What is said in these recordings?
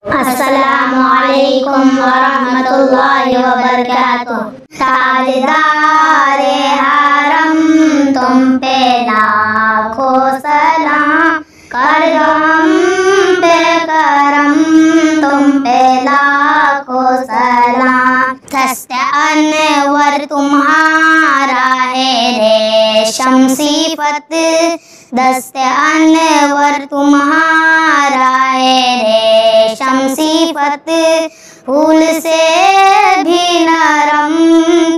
अस्सलामु अलैकुम वरहमतुल्लाहि वबरकातुह। ताजदारे हरम तुम पे लाखों सलाम, कर दो हम पे करम तुम पे लाखों सलाम। दस्त अनवर तुम्हारा है रेशम सिफत, दस्त अनवर तुम्हारा है रेशम सिफत, फूल से भी नरम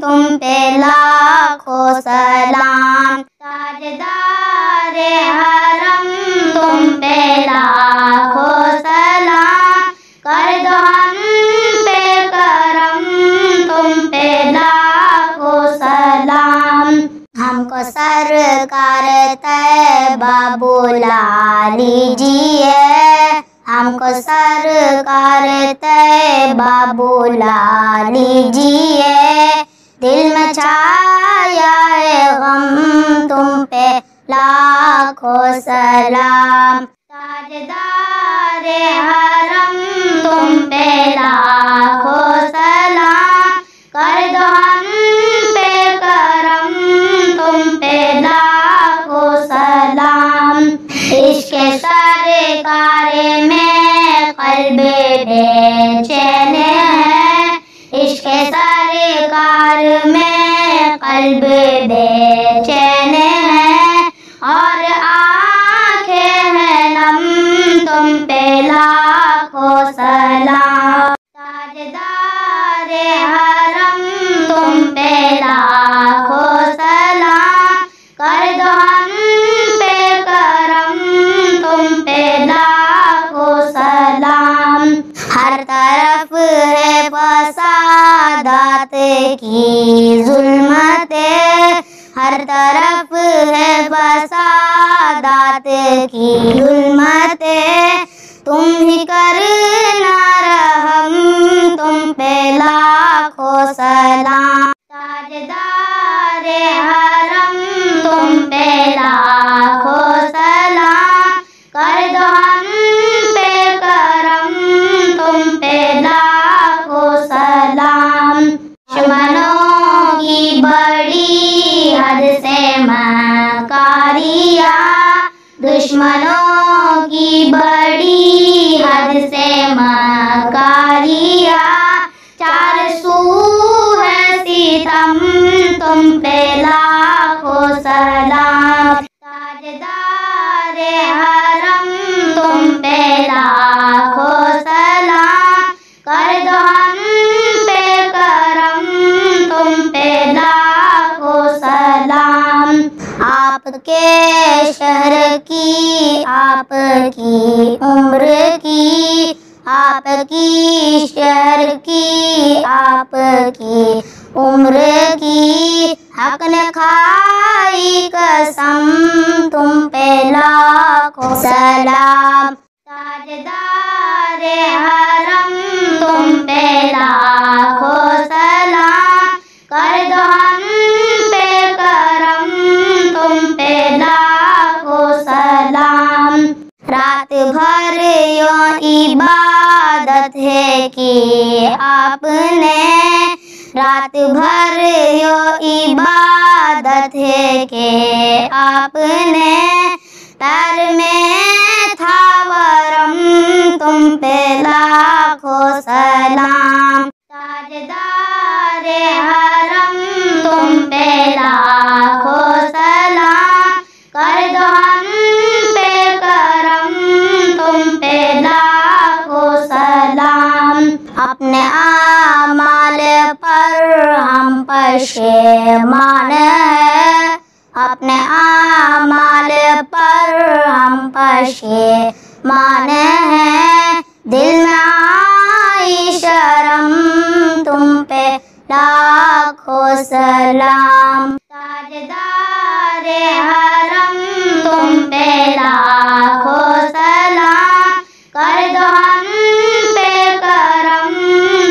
तुम पे लाखों सलाम। ताजदारे हरम तुम पे लाखों सलाम, कर दो हम पे करम तुम पे लाखों सलाम। हमको सरकार तैयबा बुला लीजिए, हमको सरकार तैयबा बुला लीजिए, दिल में छाया है गम तुम पे लाखों सलाम। ताजदारे हरम तुम पे लाखों सलाम, कर दो हम पे करम तुम पे लाखों सलाम। इश्क़ सरकार में क़ल्बे बेचैन है, इश्क़ सरकार में क़ल्बे बेचैन है, और आँखें हैं नम तुम पे लाखों सलाम। ताजदारे हरम तुम पे लाखों सलाम, कर दो हम पे करम तुम पे लाखों सलाम। हर तरफ है फसादात की जुल्मतें, हर तरफ है फसादात की जुल्मतें, तुम ही करना रहम तुम पे लाखों सलाम। ताजदारे हरम तुम पे लाखों सलाम, कर दो हम पे करम तुम पे लाखों सलाम। दुश्मनों की बड़ी हद से मकारिया, दुश्मनों की बड़ी हद से मकारिया, चार सू है सितम तुम पे लाखों सलाम। ताजदारे हरम तुम पे लाखों सलाम, कर दो हम पे करम तुम पे लाखों सलाम। आपके शहर की आपकी उम्र की, आपकी शहर की आपकी उम्र की, हक ने खाई कसम तुम पे लाखों सलाम। ताजदारे हरम तुम पे लाखों सलाम, कर दो हम पे करम तुम पे लाखों सलाम। रात भर यूं इबादत है की आपने, रात भर यूं इबादत है के आपने, पैर में था वरम तुम पे लाखों सलाम। ताजदारे हरम तुम पे लाखों सलाम, कर दो हम पे करम तुम पे लाखों सलाम। अपने आमाल पर हम पशेमान है, अपने आमाल पर हम पशेमान है, दिल में आई शर्म तुम पे लाखों सलाम। ताजदारे हरम तुम पे लाखों सलाम, कर दो हम पे करम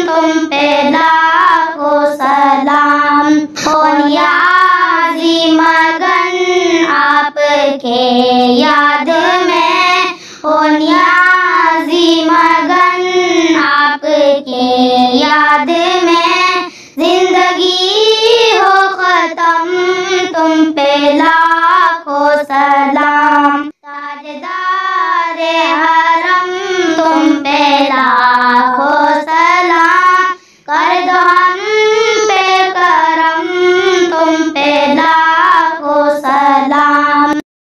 तुम पे लाखों सलाम। हो नियाज़ी मगन आपके याद में, हो नियाज़ी मगन आपकी याद में